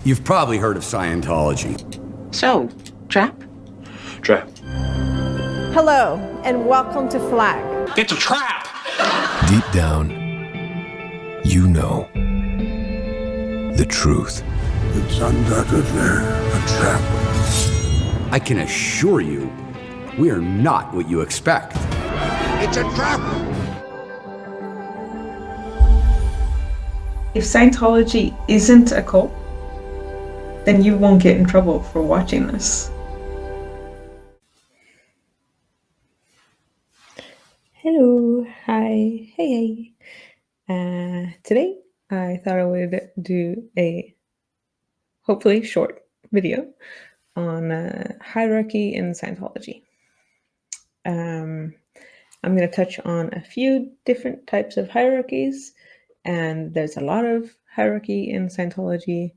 You've probably heard of Scientology. So, trap? Trap. Hello, and welcome to Flag. It's a trap! Deep down, you know the truth. It's undoubtedly a trap. I can assure you, we are not what you expect. It's a trap! If Scientology isn't a cult, then you won't get in trouble for watching this. Hello, hi, hey. Today I thought I would do a hopefully short video on hierarchy in Scientology. I'm going to touch on a few different types of hierarchies, and there's a lot of hierarchy in Scientology,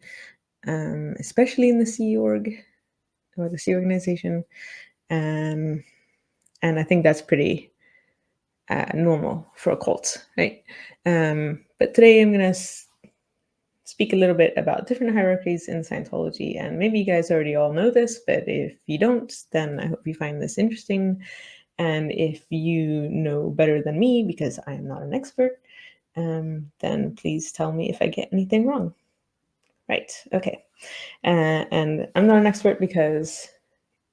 especially in the Sea Org or the Sea Organization, and I think that's pretty normal for a cult, right? But today I'm going to speak a little bit about different hierarchies in Scientology, and maybe you guys already all know this, but if you don't, then I hope you find this interesting. And if you know better than me, because I am not an expert, then please tell me if I get anything wrong. Right, okay. And I'm not an expert because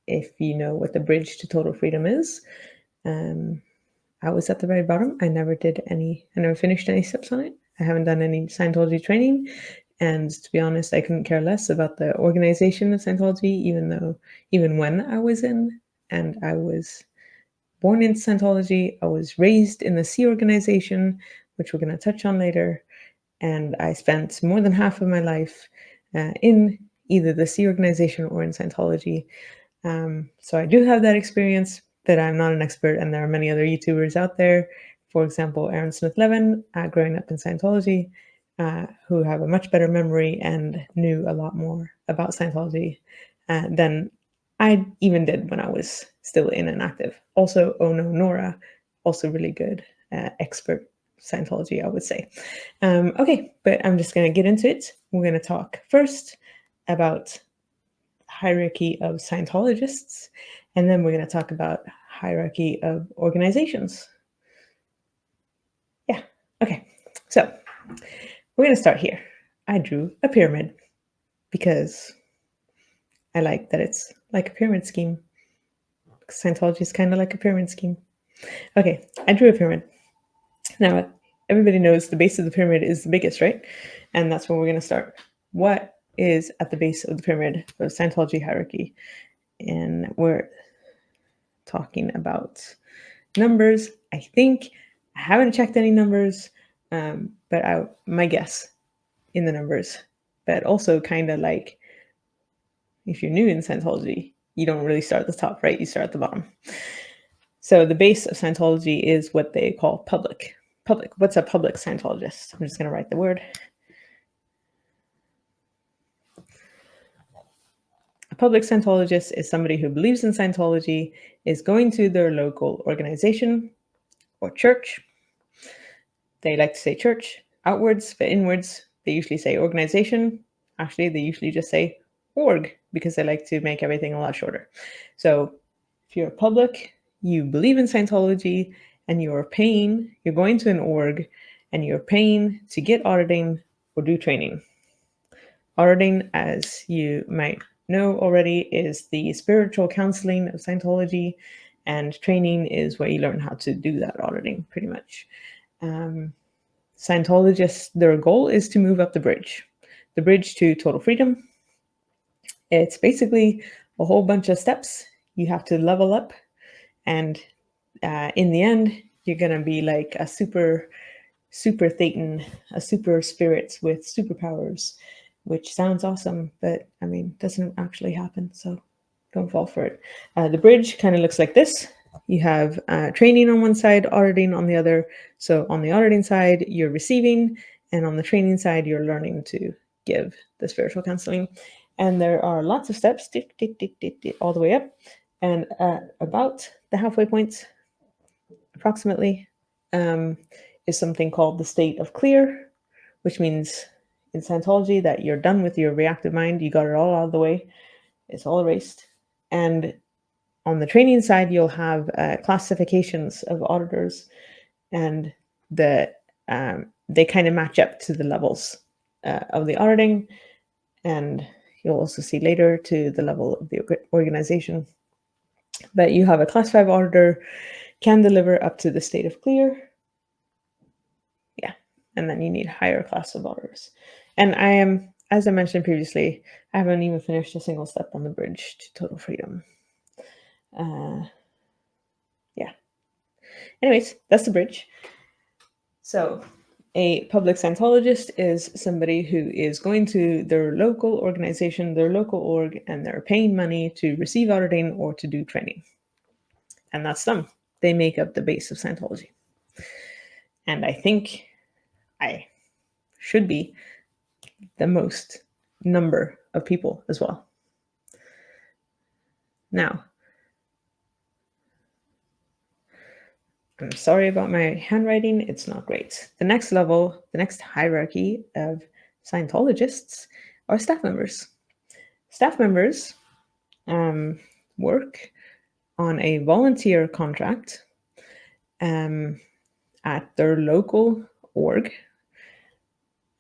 if you know what the bridge to total freedom is, I was at the very bottom. I never finished any steps on it. I haven't done any Scientology training. And to be honest, I couldn't care less about the organization of Scientology, even when I was in, and I was born in Scientology, I was raised in the Sea Organization, which we're going to touch on later. And I spent more than half of my life in either the Sea Organization or in Scientology. So I do have that experience, but I'm not an expert, and there are many other YouTubers out there, for example, Aaron Smith-Levin, growing up in Scientology, who have a much better memory and knew a lot more about Scientology than I even did when I was still in and active. Also, Ono Nora, also really good expert Scientology, I would say. Okay, but I'm just going to get into it. We're going to talk first about hierarchy of Scientologists, and then we're going to talk about hierarchy of organizations. Yeah, okay. So we're going to start here. I drew a pyramid because I like that it's like a pyramid scheme. Scientology is kind of like a pyramid scheme. Okay, I drew a pyramid. Now, everybody knows the base of the pyramid is the biggest, right? And that's where we're going to start. What is at the base of the pyramid of Scientology hierarchy? And we're talking about numbers. I think I haven't checked any numbers, but my guess in the numbers. But also kind of like if you're new in Scientology, you don't really start at the top, right? You start at the bottom. So the base of Scientology is what they call public. Public. What's a public Scientologist? I'm just going to write the word. A public Scientologist is somebody who believes in Scientology, is going to their local organization or church. They like to say church outwards, but inwards, they usually say organization. Actually, they usually just say org because they like to make everything a lot shorter. So if you're a public, you believe in Scientology, and you're going to an org, and you're paying to get auditing or do training. Auditing, as you might know already, is the spiritual counseling of Scientology, and training is where you learn how to do that auditing, pretty much. Scientologists, their goal is to move up the bridge to total freedom. It's basically a whole bunch of steps. You have to level up, and in the end, you're going to be like a super thetan, a super spirit with superpowers, which sounds awesome, but I mean, doesn't actually happen. So don't fall for it. The bridge kind of looks like this. You have training on one side, auditing on the other. So on the auditing side, you're receiving, and on the training side, you're learning to give the spiritual counseling. And there are lots of steps, all the way up. And about the halfway point, approximately, is something called the state of clear, which means in Scientology that you're done with your reactive mind. You got it all out of the way. It's all erased. And on the training side, you'll have classifications of auditors, and they kind of match up to the levels of the auditing, and you'll also see later to the level of the organization. But you have a class 5 auditor, can deliver up to the state of clear. Yeah, and then you need higher class of auditors. And I am, as I mentioned previously, I haven't even finished a single step on the bridge to total freedom. Yeah. Anyways, that's the bridge. So a public Scientologist is somebody who is going to their local organization, their local org, and they're paying money to receive auditing or to do training. And that's them. They make up the base of Scientology. And I think I should be the most number of people as well. Now, I'm sorry about my handwriting. It's not great. The next level, the next hierarchy of Scientologists are staff members. Staff members work on a volunteer contract at their local org,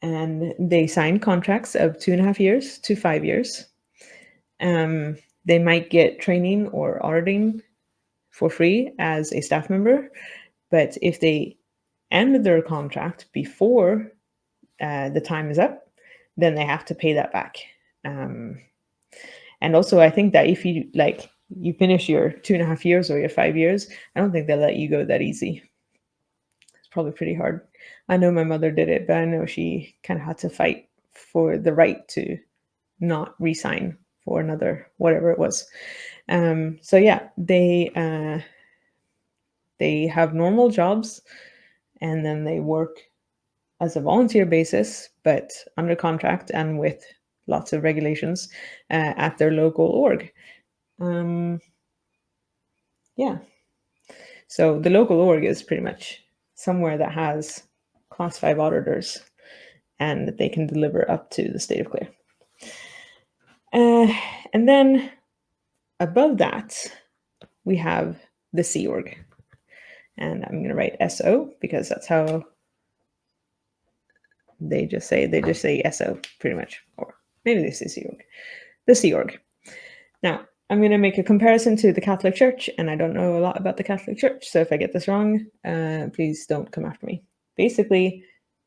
and they sign contracts of 2.5 years to 5 years. They might get training or auditing for free as a staff member, but if they end their contract before the time is up, then they have to pay that back. And also, I think that if you you finish your 2.5 years or your 5 years, I don't think they'll let you go that easy. It's probably pretty hard. I know my mother did it, but I know she kind of had to fight for the right to not re-sign for another whatever it was. So yeah, they have normal jobs, and then they work as a volunteer basis, but under contract and with lots of regulations at their local org. Yeah. So the local org is pretty much somewhere that has class 5 auditors, and they can deliver up to the state of clear. And then above that, we have the Sea Org. And I'm going to write SO because that's how they just say SO pretty much, or maybe they say Sea Org. The Sea Org. Now, I'm going to make a comparison to the Catholic Church, and I don't know a lot about the Catholic Church, so if I get this wrong, please don't come after me. Basically,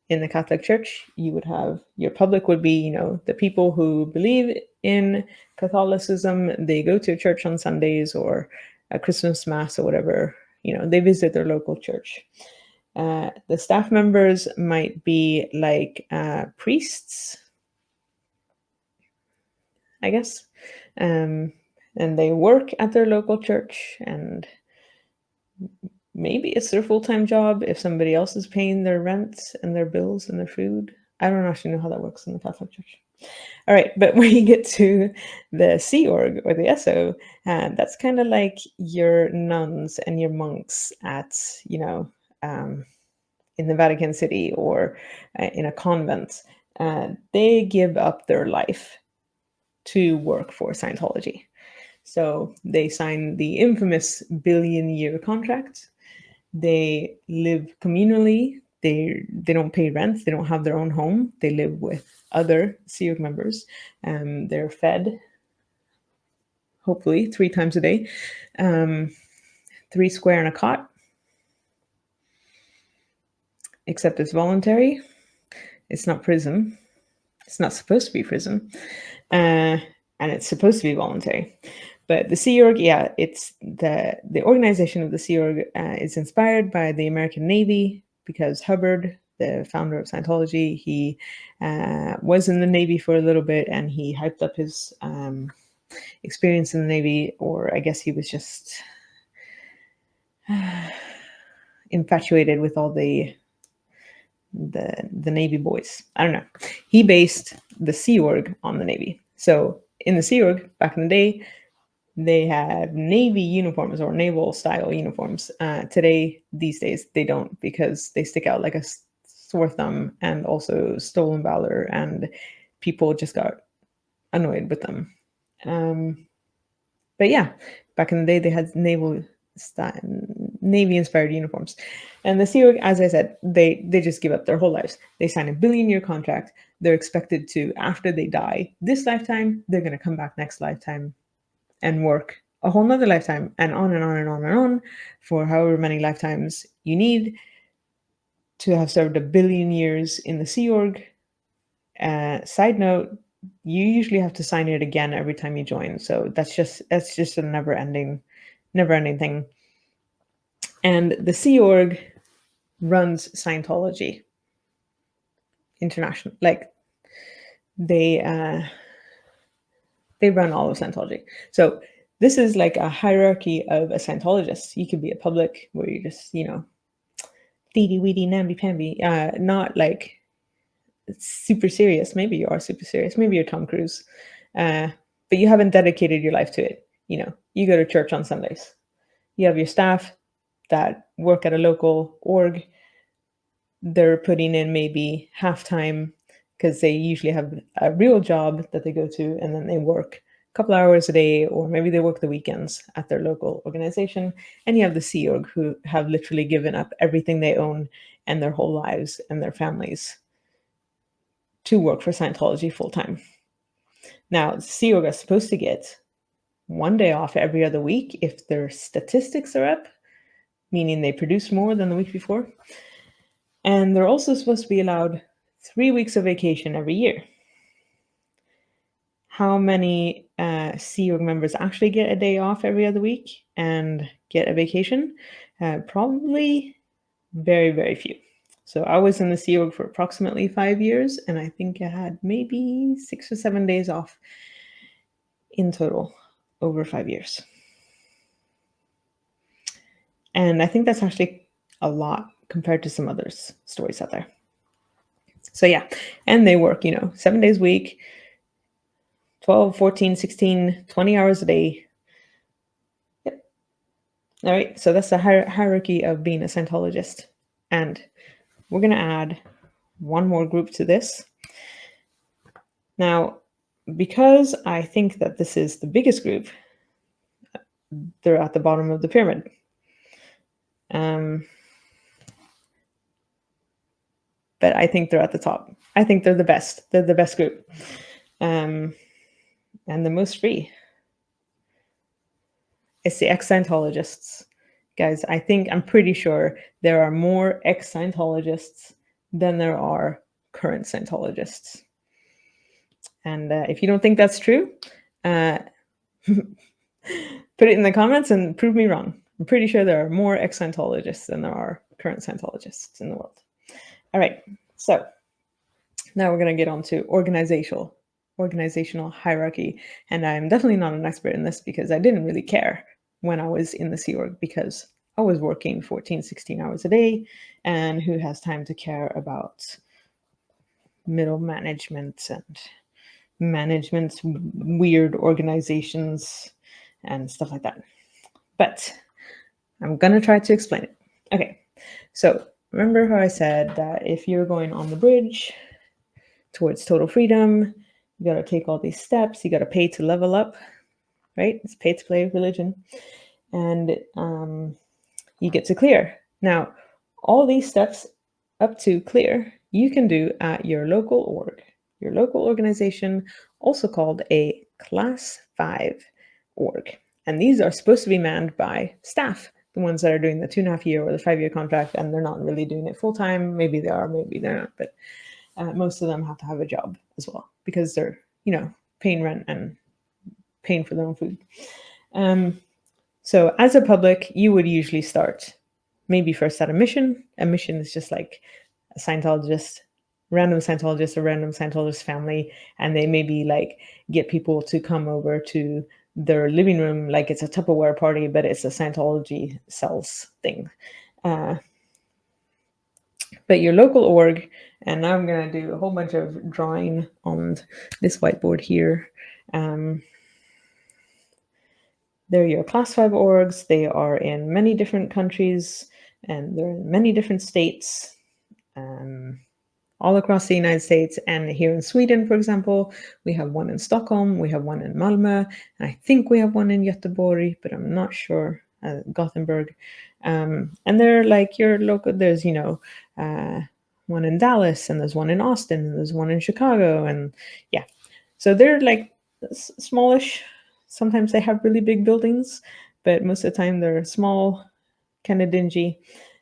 in the Catholic Church, you would have, your public would be, the people who believe in Catholicism. They go to church on Sundays or a Christmas Mass or whatever. They visit their local church. The staff members might be like priests, I guess. And they work at their local church, and maybe it's their full-time job if somebody else is paying their rent and their bills and their food. I don't actually know how that works in the Catholic Church. All right, but when you get to the Sea Org or the SO, that's kind of like your nuns and your monks at, in the Vatican City or in a convent. They give up their life to work for Scientology. So they sign the infamous billion-year contract. They live communally. They don't pay rent. They don't have their own home. They live with other Sea Org members. They're fed, hopefully, 3 times a day. 3 square in a cot. Except it's voluntary. It's not prison. It's not supposed to be prison. And it's supposed to be voluntary. But the Sea Org, yeah, it's the organization of the Sea Org is inspired by the American Navy, because Hubbard, the founder of Scientology, he was in the Navy for a little bit, and he hyped up his experience in the Navy, or I guess he was just infatuated with all the Navy boys. I don't know. He based the Sea Org on the Navy. So in the Sea Org, back in the day, they had Navy uniforms or naval style uniforms. These days, they don't, because they stick out like a sore thumb and also stolen valor, and people just got annoyed with them. But yeah, back in the day, they had Navy-inspired uniforms. And the Sea Org, as I said, they just give up their whole lives. They sign a billion-year contract. They're expected to, after they die this lifetime, they're going to come back next lifetime and work a whole nother lifetime, and on and on and on and on for however many lifetimes you need to have served 1 billion years in the Sea Org. Side note, you usually have to sign it again every time you join. So that's just a never-ending thing. And the Sea Org runs Scientology International. Like they run all of Scientology. So this is like a hierarchy of a Scientologist. You could be a public where you're just, deedy weedy namby pamby, not like super serious. Maybe you are super serious. Maybe you're Tom Cruise, but you haven't dedicated your life to it. You go to church on Sundays. You have your staff that work at a local org. They're putting in maybe half-time because they usually have a real job that they go to, and then they work a couple hours a day, or maybe they work the weekends at their local organization. And you have the Sea Org, who have literally given up everything they own and their whole lives and their families to work for Scientology full-time. Now, the Sea Org are supposed to get 1 day off every other week if their statistics are up, meaning they produce more than the week before. And they're also supposed to be allowed 3 weeks of vacation every year. How many Sea Org members actually get a day off every other week and get a vacation? Probably very, very few. So I was in the Sea Org for approximately 5 years, and I think I had maybe 6 or 7 days off in total over 5 years. And I think that's actually a lot compared to some other stories out there. So yeah, and they work, 7 days a week, 12, 14, 16, 20 hours a day. Yep. All right, so that's the hierarchy of being a Scientologist. And we're going to add one more group to this. Now, because I think that this is the biggest group, they're at the bottom of the pyramid. But I think they're at the top. I think they're the best. They're the best group. And the most free. It's the ex-Scientologists. Guys, I'm pretty sure there are more ex-Scientologists than there are current Scientologists. And if you don't think that's true, put it in the comments and prove me wrong. I'm pretty sure there are more ex-Scientologists than there are current Scientologists in the world. All right, so now we're going to get on to organizational hierarchy. And I'm definitely not an expert in this because I didn't really care when I was in the Sea Org, because I was working 14, 16 hours a day, and who has time to care about middle management and management's weird organizations and stuff like that. But I'm going to try to explain it. Okay, so remember how I said that if you're going on the bridge towards total freedom, you got to take all these steps. You got to pay to level up, right? It's pay to play religion. And you get to clear. Now, all these steps up to clear, you can do at your local org, your local organization, also called a Class 5 org. And these are supposed to be manned by staff, the ones that are doing the 2.5 year or the 5 year contract, and they're not really doing it full time. Maybe they are, maybe they're not, but most of them have to have a job as well because they're, paying rent and paying for their own food. So as a public, you would usually start maybe first at a mission. A mission is just like a Scientologist, random Scientologist family, and they maybe like get people to come over to their living room like it's a Tupperware party, but it's a Scientology cells thing. But your local org, and now I'm going to do a whole bunch of drawing on this whiteboard here. They're your Class 5 orgs. They are in many different countries, and they're in many different states. all across the United States. And here in Sweden, for example, we have one in Stockholm, we have one in Malmö, and I think we have one in Göteborg, but I'm not sure, Gothenburg. And they're like your local, there's, one in Dallas, and there's one in Austin, and there's one in Chicago, and yeah. So they're like smallish. Sometimes they have really big buildings, but most of the time they're small, kind of dingy,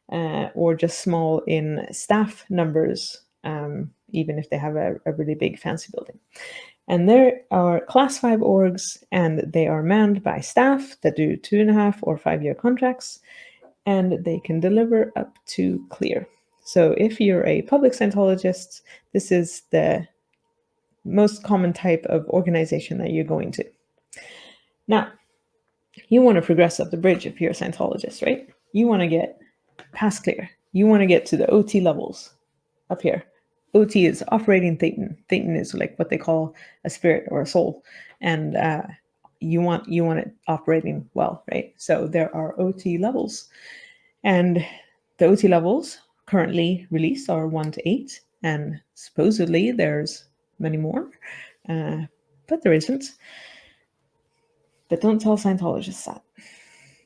or just small in staff numbers, even if they have a really big fancy building. And there are class 5 orgs, and they are manned by staff that do 2.5 or 5-year contracts, and they can deliver up to clear. So if you're a public Scientologist, this is the most common type of organization that you're going to. Now, you want to progress up the bridge if you're a Scientologist, right? You want to get past clear. You want to get to the OT levels up here. OT is operating Thetan. Thetan is like what they call a spirit or a soul. And you want it operating well, right? So there are OT levels. And the OT levels currently released are 1 to 8. And supposedly there's many more, but there isn't. But don't tell Scientologists that,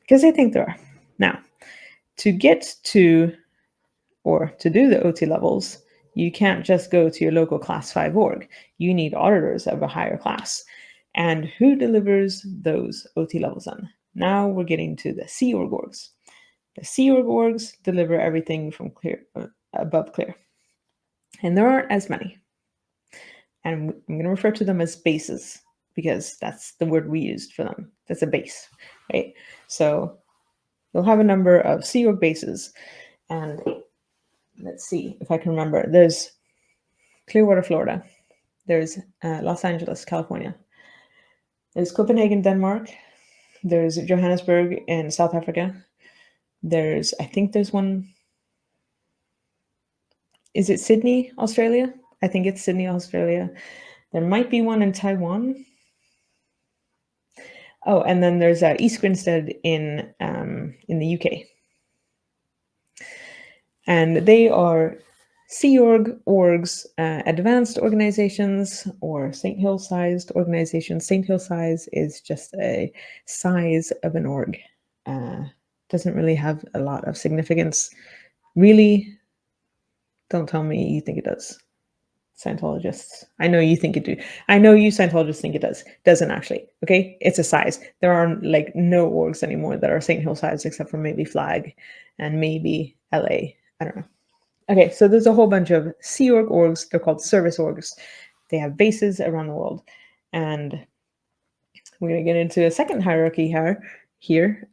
because I think there are. Now, to get to, or to do the OT levels, you can't just go to your local class 5 org. You need auditors of a higher class. And who delivers those OT levels then? Now we're getting to the Sea Org orgs. The Sea Org orgs deliver everything from clear, above clear. And there aren't as many. And I'm going to refer to them as bases, because that's the word we used for them. That's a base, right? So you'll have a number of Sea Org bases. And let's see if I can remember. There's Clearwater, Florida. There's Los Angeles, California. There's Copenhagen, Denmark. There's Johannesburg in South Africa. I think there's one. Is it Sydney, Australia? I think it's Sydney, Australia. There might be one in Taiwan. Oh, and then there's East Grinstead in the UK. And they are Sea Org orgs, advanced organizations, or St. Hill-sized organizations. St. Hill size is just a size of an org. Doesn't really have a lot of significance. Really, don't tell me you think it does. Scientologists. I know you think it do. I know you Scientologists think it does. Doesn't actually. Okay, it's a size. There are like no orgs anymore that are St. Hill size, except for maybe Flag and maybe LA. I don't know. Okay, so there's a whole bunch of Sea Org orgs. They're called service orgs. They have bases around the world, and we're gonna get into a second hierarchy here.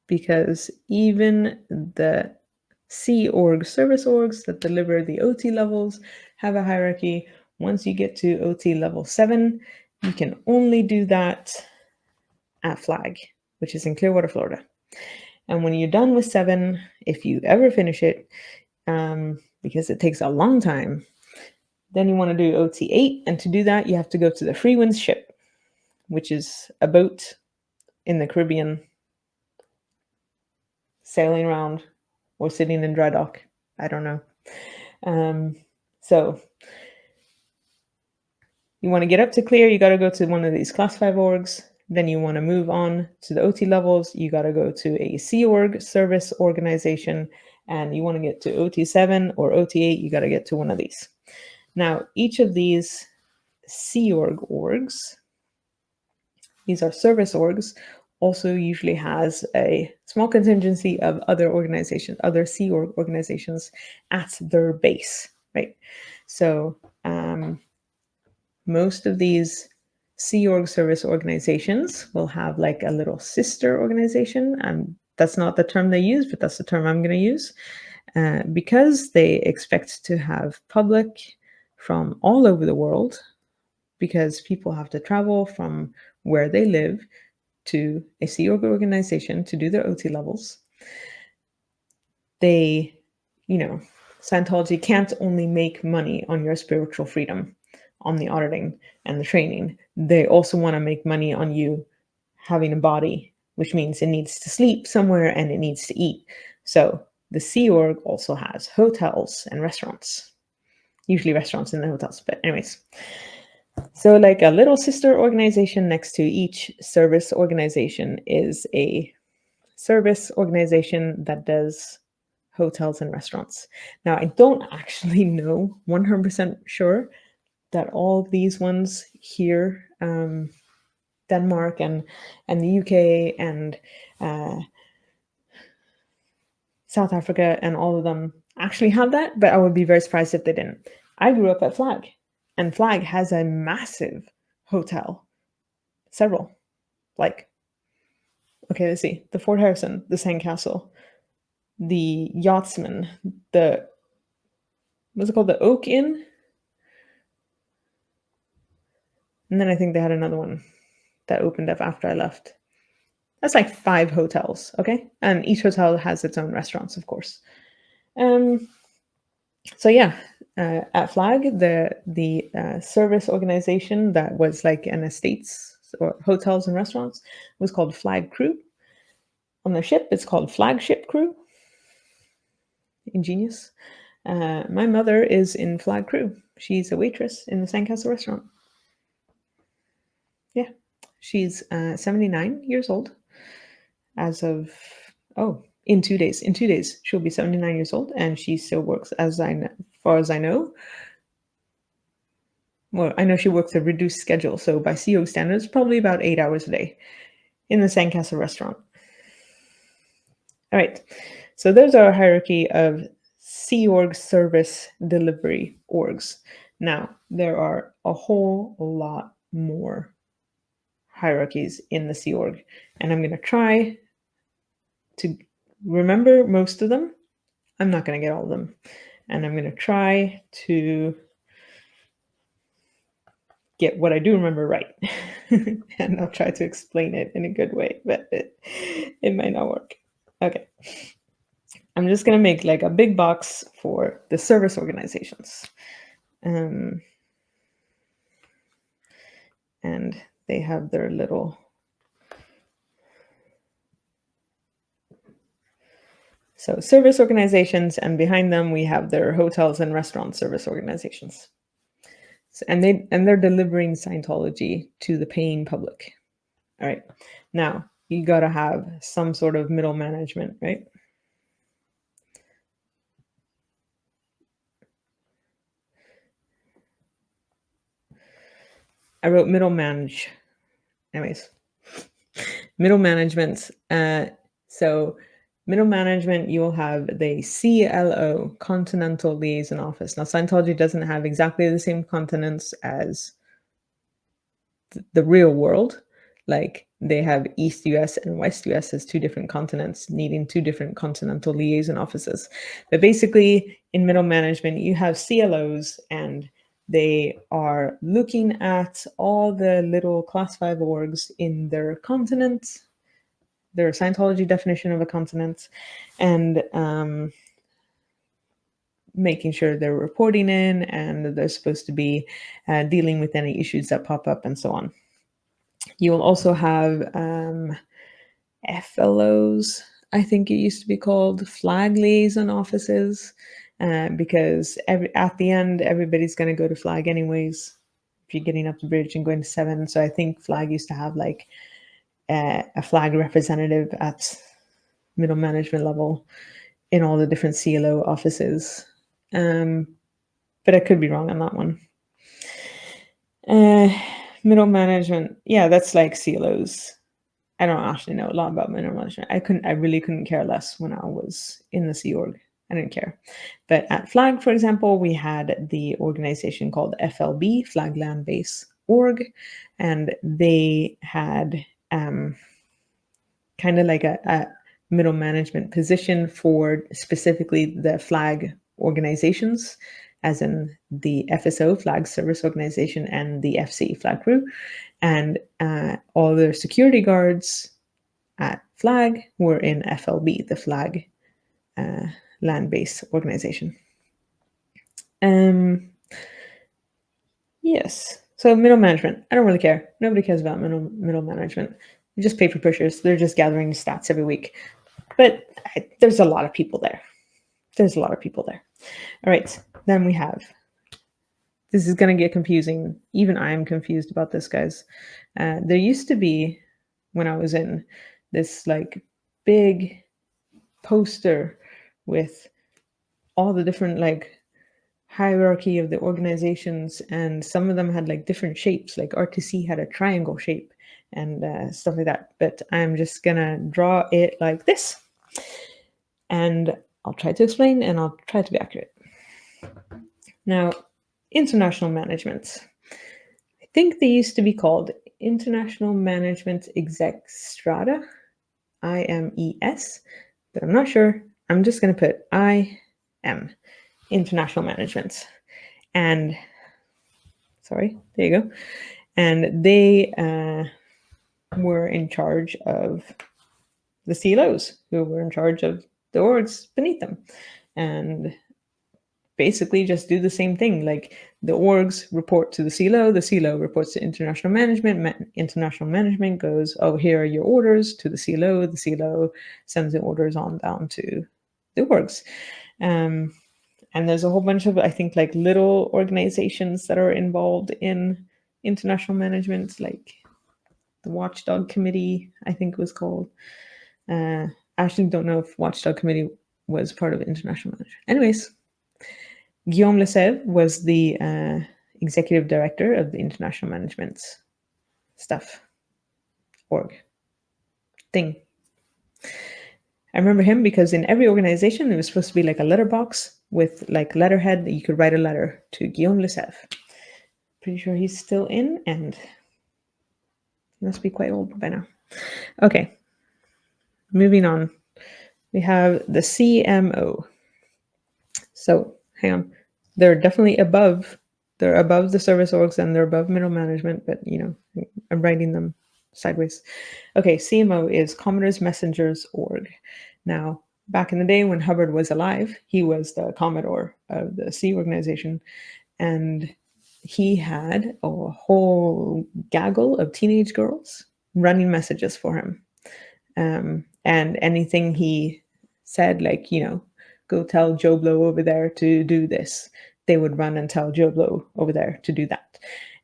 Because even the Sea Org service orgs that deliver the OT levels have a hierarchy. Once you get to OT level 7, you can only do that at Flag, which is in Clearwater, Florida. And when you're done with 7, if you ever finish it, because it takes a long time, then you want to do OT 8. And to do that, you have to go to the Free Winds ship, which is a boat in the Caribbean, sailing around or sitting in dry dock. I don't know. So you want to get up to clear, you got to go to one of these class 5 orgs. Then you want to move on to the OT levels. You got to go to a Sea Org service organization, and you want to get to OT 7 or OT 8. You got to get to one of these. Now, each of these Sea Org orgs, these are service orgs, also usually has a small contingency of other organizations, other Sea Org organizations at their base, right? So most of these Sea Org service organizations will have like a little sister organization. And that's not the term they use, but that's the term I'm going to use, because they expect to have public from all over the world, because people have to travel from where they live to a Sea Org organization to do their OT levels. They, Scientology can't only make money on your spiritual freedom, on the auditing and the training. They also want to make money on you having a body which means it needs to sleep somewhere and it needs to eat. So the Sea Org also has hotels and restaurants, usually restaurants in the hotels, but anyways. So like a little sister organization next to each service organization is a service organization that does hotels and restaurants. Now, I don't actually know 100% sure that all of these ones here, Denmark and the UK and South Africa and all of them actually have that, but I would be very surprised if they didn't. I grew up at Flag, and Flag has a massive hotel, several, like, okay, let's see, the Fort Harrison, the Sandcastle, the Yachtsman, what's it called, the Oak Inn? And then I think they had another one that opened up after I left. That's like 5 hotels, okay? And each hotel has its own restaurants, of course. So yeah, at Flag, the service organization that was like an estates or hotels and restaurants was called Flag Crew. On the ship, it's called Flagship Crew. Ingenious. My mother is in Flag Crew. She's a waitress in the Sandcastle restaurant. Yeah, she's 79 years old as of, in 2 days. In 2 days, she'll be 79 years old, and she still works, as far as I know. Well, I know she works a reduced schedule, so by CO standards, probably about 8 hours a day in the Sandcastle restaurant. All right, so there's our hierarchy of Sea Org service delivery orgs. Now, there are a whole lot more hierarchies in the Sea Org, and I'm going to try to remember most of them. I'm not going to get all of them, and I'm going to try to get what I do remember right. And I'll try to explain it in a good way, but it might not work. Okay. I'm just going to make like a big box for the service organizations. And they have their little... So service organizations, and behind them we have their hotels and restaurant service organizations. So, and they're delivering Scientology to the paying public. All right. Now, you got to have some sort of middle management, right? I wrote middle manage. Anyways, middle management. So middle management, you will have the CLO, Continental Liaison Office. Now, Scientology doesn't have exactly the same continents as the real world. Like they have East US and West US as 2 different continents, needing 2 different continental liaison offices. But basically, in middle management, you have CLOs, and they are looking at all the little class 5 orgs in their continent, their Scientology definition of a continent, and making sure they're reporting in, and they're supposed to be dealing with any issues that pop up and so on. You will also have FLOs, I think it used to be called, flag liaison offices, because at the end, everybody's going to go to flag anyways, if you're getting up the bridge and going to 7. So I think flag used to have like a flag representative at middle management level in all the different CLO offices. But I could be wrong on that one. Middle management, yeah, that's like CLOs. I don't actually know a lot about middle management. I really couldn't care less when I was in the Sea Org. I didn't care. But at Flag, for example, we had the organization called FLB, Flag Land Base Org, and they had kind of like a middle management position for specifically the flag organizations, as in the FSO, Flag Service Organization, and the FC, Flag Crew. And all their security guards at Flag were in FLB, the Flag Land-Based Organization. Yes, so middle management. I don't really care. Nobody cares about middle management. just paper pushers. They're just gathering stats every week. But there's a lot of people there. There's a lot of people there. All right. Then we have, this is going to get confusing. Even I'm confused about this, guys. There used to be, when I was in, this like big poster with all the different like hierarchy of the organizations, and some of them had like different shapes. Like RTC had a triangle shape and stuff like that. But I'm just gonna draw it like this, and I'll try to explain and I'll try to be accurate. Now, international management. I think they used to be called International Management Exec Strata, IMES, but I'm not sure. I'm just going to put IM, International Management. And, sorry, there you go. And they were in charge of the CLOs, who were in charge of the orgs beneath them. And basically just do the same thing. Like the orgs report to the CLO reports to international management, international management goes, oh, here are your orders to the CLO sends the orders on down to the orgs. And there's a whole bunch of, I think, like little organizations that are involved in international management, like the Watchdog Committee, I think it was called. I actually don't know if Watchdog Committee was part of international management. Anyways, Guillaume Lesèvre was the executive director of the international management stuff, org, thing. I remember him because in every organization, there was supposed to be like a letterbox with like letterhead that you could write a letter to Guillaume Lesèvre. Pretty sure he's still in, and he must be quite old by now. Okay, moving on. We have the CMO. So, hang on. They're definitely above. They're above the service orgs and they're above middle management, but you know, I'm writing them sideways. Okay, CMO is Commodore's Messengers Org. Now, back in the day when Hubbard was alive, he was the Commodore of the C organization, and he had a whole gaggle of teenage girls running messages for him. And anything he said, like, you know, go tell Joe Blow over there to do this, they would run and tell Joe Blow over there to do that.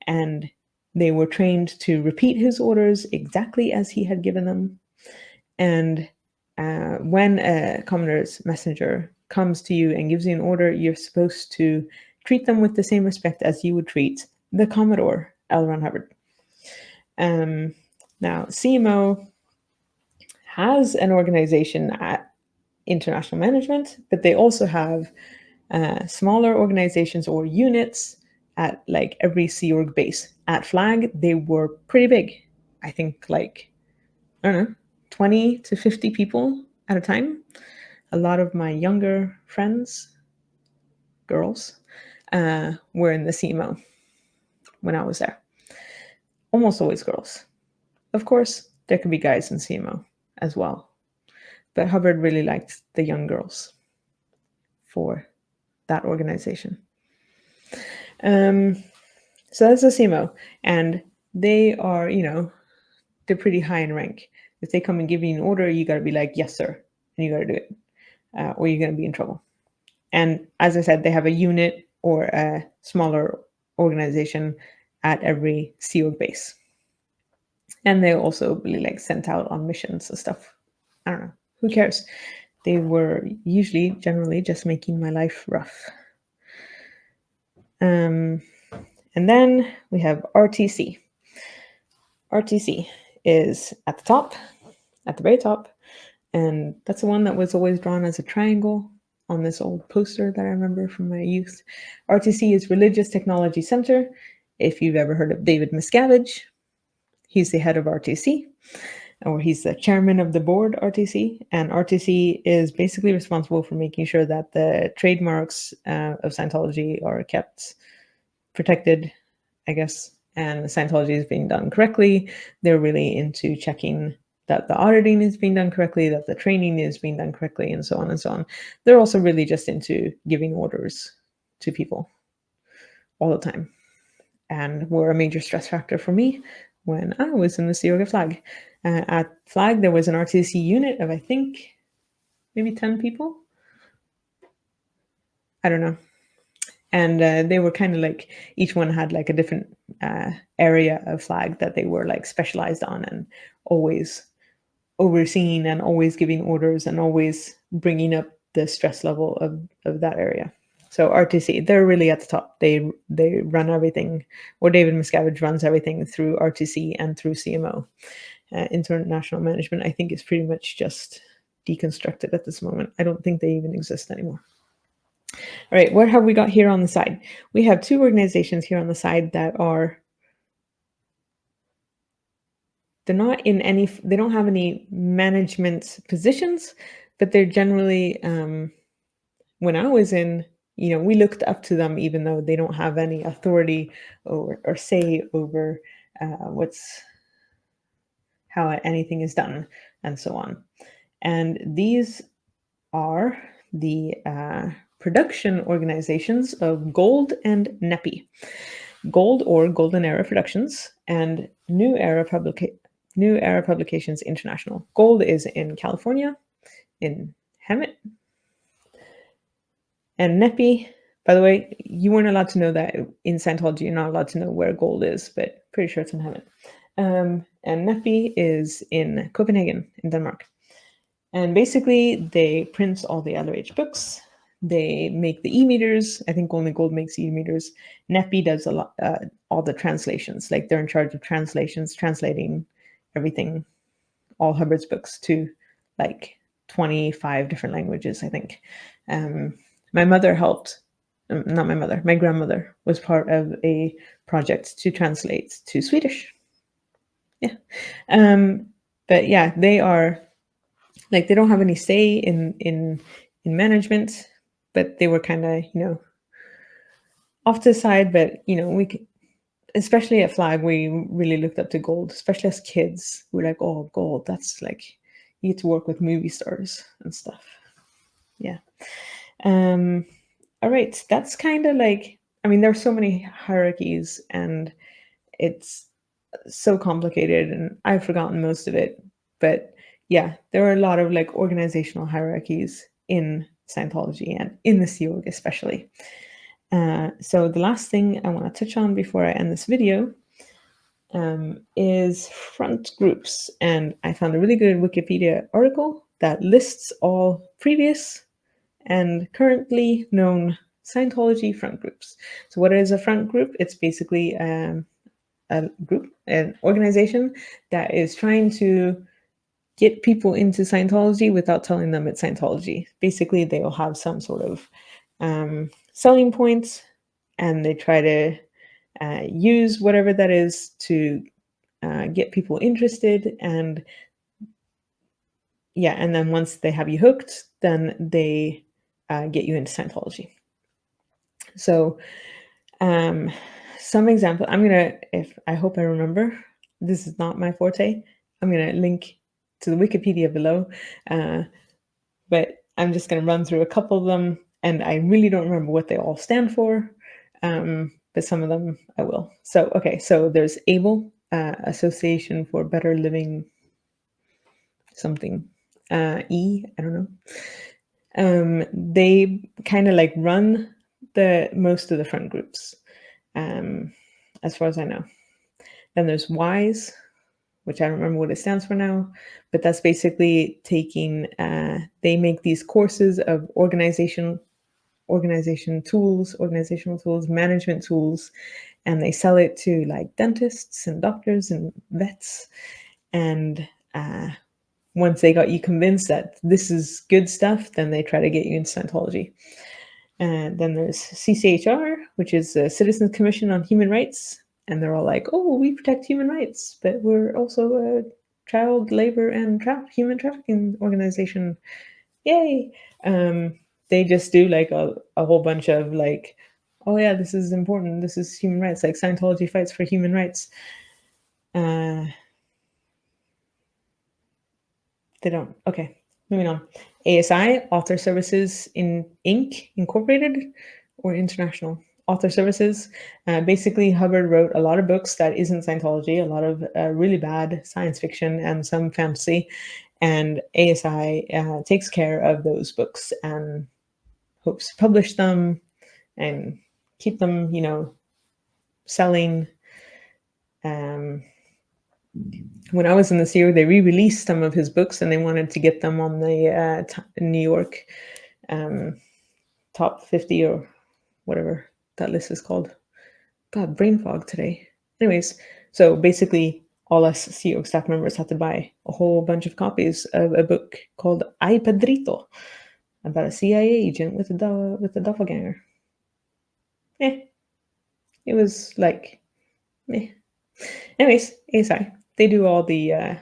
And they were trained to repeat his orders exactly as he had given them. And when a Commodore's messenger comes to you and gives you an order, you're supposed to treat them with the same respect as you would treat the Commodore, L. Ron Hubbard. Now, CMO has an organization at international management, but they also have smaller organizations or units at like every Sea Org base. At Flag, they were pretty big. I think like, I don't know, 20 to 50 people at a time. A lot of my younger friends, girls, were in the CMO when I was there. Almost always girls. Of course, there could be guys in CMO as well. But Hubbard really liked the young girls for that organization. So that's the CMO. And they are, you know, they're pretty high in rank. If they come and give you an order, you got to be like, yes, sir. And you got to do it. Or you're going to be in trouble. And as I said, they have a unit or a smaller organization at every Sea Org base. And they also really like sent out on missions and stuff. I don't know. Who cares? They were usually, generally, just making my life rough. And then we have RTC. RTC is at the top, at the very top. And that's the one that was always drawn as a triangle on this old poster that I remember from my youth. RTC is Religious Technology Center. If you've ever heard of David Miscavige, he's the head of RTC, or he's the chairman of the board, RTC. And RTC is basically responsible for making sure that the trademarks of Scientology are kept protected, I guess, and Scientology is being done correctly. They're really into checking that the auditing is being done correctly, that the training is being done correctly, and so on and so on. They're also really just into giving orders to people all the time, and were a major stress factor for me when I was in the Sea Org Flag. At Flag, there was an RTC unit of, I think, maybe 10 people. I don't know. And they were kind of like, each one had like a different area of Flag that they were like specialized on, and always overseeing and always giving orders and always bringing up the stress level of that area. So RTC, they're really at the top. They run everything, or David Miscavige runs everything through RTC and through CMO. International management, I think, is pretty much just deconstructed at this moment. I don't think they even exist anymore. All right, what have we got here on the side? We have two organizations here on the side that are, they're not in any, they don't have any management positions, but they're generally, when I was in, we looked up to them, even though they don't have any authority or say over how anything is done and so on. And these are the production organizations of Gold and NEPI. Gold, or Golden Era Productions, and New Era Publications International. Gold is in California, in Hemet. And NEPI, by the way, you weren't allowed to know that in Scientology. You're not allowed to know where Gold is, but pretty sure it's in Hemet. And NEPI is in Copenhagen, in Denmark. And basically, they print all the LRH books. They make the e-meters. I think only Gold makes e-meters. NEPI does a lot, all the translations. Like, they're in charge of translations, translating everything, all Hubbard's books, to like 25 different languages, I think. My mother helped. Not my mother. My grandmother was part of a project to translate to Swedish. Yeah. But yeah, they are, like, they don't have any say in management, but they were kind of, off to the side. But, we could, especially at Flag, we really looked up to Gold, especially as kids. We're like, oh, Gold, that's like, you get to work with movie stars and stuff. Yeah. All right, that's kind of like, there's so many hierarchies, and it's so complicated, and I've forgotten most of it. But yeah, there are a lot of like organizational hierarchies in Scientology and in the Sea Org especially. So the last thing I want to touch on before I end this video is front groups. And I found a really good Wikipedia article that lists all previous and currently known Scientology front groups. So what is a front group? It's basically a group, an organization that is trying to get people into Scientology without telling them it's Scientology. Basically, they will have some sort of selling points, and they try to use whatever that is to get people interested. And yeah, and then once they have you hooked, then they get you into Scientology. So some example, I hope I remember, this is not my forte. I'm going to link to the Wikipedia below, but I'm just going to run through a couple of them, and I really don't remember what they all stand for, but some of them I will. So, okay, so there's ABLE, Association for Better Living something, I don't know. They kind of like run most of the front groups, as far as I know. Then there's WISE, which I don't remember what it stands for now, but that's basically taking, they make these courses of organizational tools, management tools, and they sell it to like dentists and doctors and vets. And once they got you convinced that this is good stuff, then they try to get you into Scientology. And then there's CCHR, which is the Citizens Commission on Human Rights. And they're all like, oh, we protect human rights, but we're also a child labor and human trafficking organization. Yay. They just do like a whole bunch of like, oh yeah, this is important. This is human rights. Like Scientology fights for human rights. They don't. Okay, moving on. ASI, Author Services Inc. Incorporated, or International. author services. Basically, Hubbard wrote a lot of books that isn't Scientology, a lot of really bad science fiction and some fantasy, and ASI takes care of those books and hopes to publish them and keep them, selling. When I was in the CEO, they re-released some of his books, and they wanted to get them on the New York top 50 or whatever that list is called. God, brain fog today. Anyways, so basically, all us CEO staff members had to buy a whole bunch of copies of a book called Ay Padrito, about a CIA agent with a doppelganger. It was like, meh. Anyways, ASI, they do all the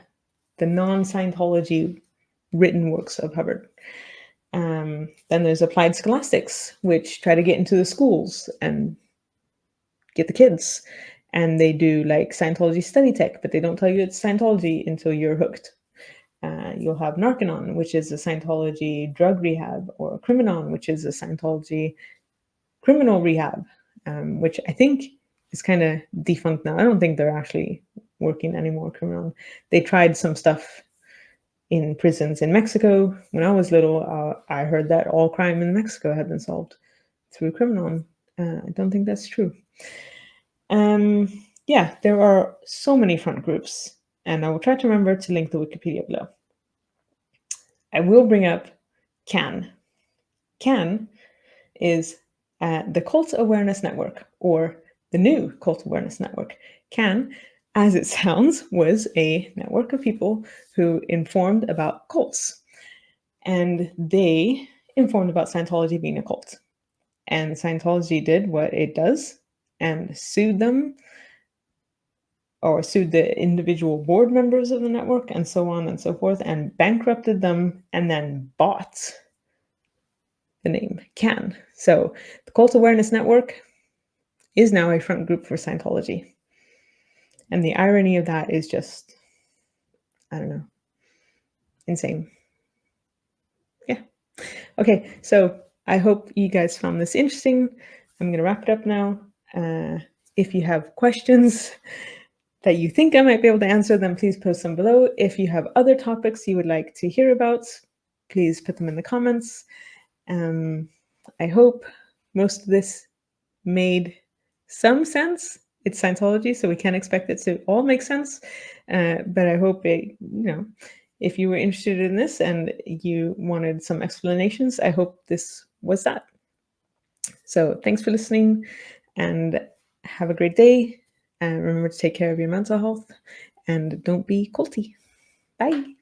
non-Scientology written works of Hubbard. Then there's Applied Scholastics, which try to get into the schools and get the kids. And they do like Scientology study tech, but they don't tell you it's Scientology until you're hooked. You'll have Narcanon, which is a Scientology drug rehab, or Criminon, which is a Scientology criminal rehab, which I think is kind of defunct now. I don't think they're actually working anymore, Criminon. They tried some stuff in prisons in Mexico. When I was little, I heard that all crime in Mexico had been solved through Criminon. I don't think that's true. Yeah, there are so many front groups, and I will try to remember to link the Wikipedia below. I will bring up CAN. CAN is the Cult Awareness Network, or the new Cult Awareness Network. CAN, as it sounds, was a network of people who informed about cults. And they informed about Scientology being a cult. And Scientology did what it does and sued them, or sued the individual board members of the network, and so on and so forth, and bankrupted them, and then bought the name CAN. So the Cult Awareness Network is now a front group for Scientology. And the irony of that is just, I don't know, insane. Yeah. Okay, so I hope you guys found this interesting. I'm going to wrap it up now. If you have questions that you think I might be able to answer, then please post them below. If you have other topics you would like to hear about, please put them in the comments. I hope most of this made some sense. It's Scientology, so we can't expect it to all make sense. But I hope it, if you were interested in this and you wanted some explanations, I hope this was that. So thanks for listening, and have a great day. And remember to take care of your mental health, and don't be culty. Bye.